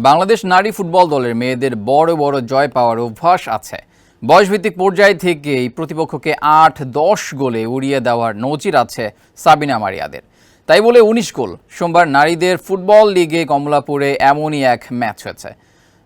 বাংলাদেশ নারী ফুটবল দলের মেয়েদের বড় বড় জয় পাওয়ার অভ্যাস আছে। বয়সভিত্তিক পর্যায় থেকেই প্রতিপক্ষকে ৮-১০ গোলে উড়িয়ে দেওয়ার নজির আছে সাবিনা মারিয়াদের। তাই বলে ১৯ গোল। সোমবার নারীদের ফুটবল লিগে কমলাপুরে এমনই এক ম্যাচ হয়েছে।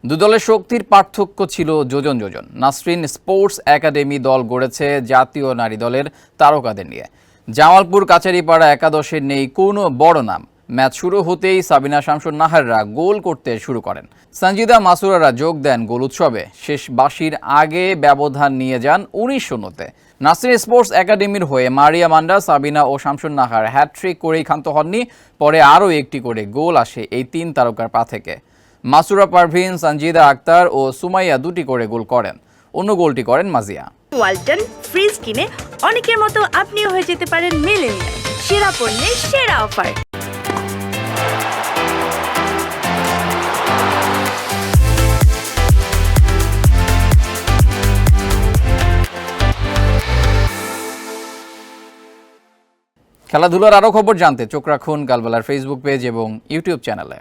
দু দলের শক্তির পার্থক্য ছিল যোজন যোজন। নাসরিন স্পোর্টস একাডেমি দল গড়েছে জাতীয় নারী দলের তারকাদের নিয়ে। জামালপুর কাচারিপাড়া একাদশের নেই কোনো বড় নাম। ম্যাচ শুরু হতেই সাবিনা শামসুন নাহাররা গোল করতে শুরু করেন। সঞ্জিদা মাসুরারা যোগ দেন গোল উৎসবে। শেষ বাঁশির আগে ব্যবধান নিয়ে যান ১৯-০তে। নাসরিন স্পোর্টস একাডেমির হয়ে মারিয়া মান্ডা, সাবিনা ও শামসুন নাহার হ্যাটট্রিক করেই ক্ষান্ত হননি। পরে আরও একটি করে গোল আসে এই তিন তারকার পা থেকে। মাসুরা পারভিন, সঞ্জিদা আক্তার ও সুমাইয়া দুটি করে গোল করেন। অন্য গোলটি করেন মাজিয়া। ওয়ালটন ফ্রিজ কিনে অনেকের মতো আপনিও হয়ে যেতে পারেন মিলেনিয়াল। সেরা পণ্যের সেরা অফার। খেলাধুলার আরও খবর জানতে চোখ রাখুন কালবেলার ফেসবুক পেজ এবং ইউটিউব চ্যানেলে।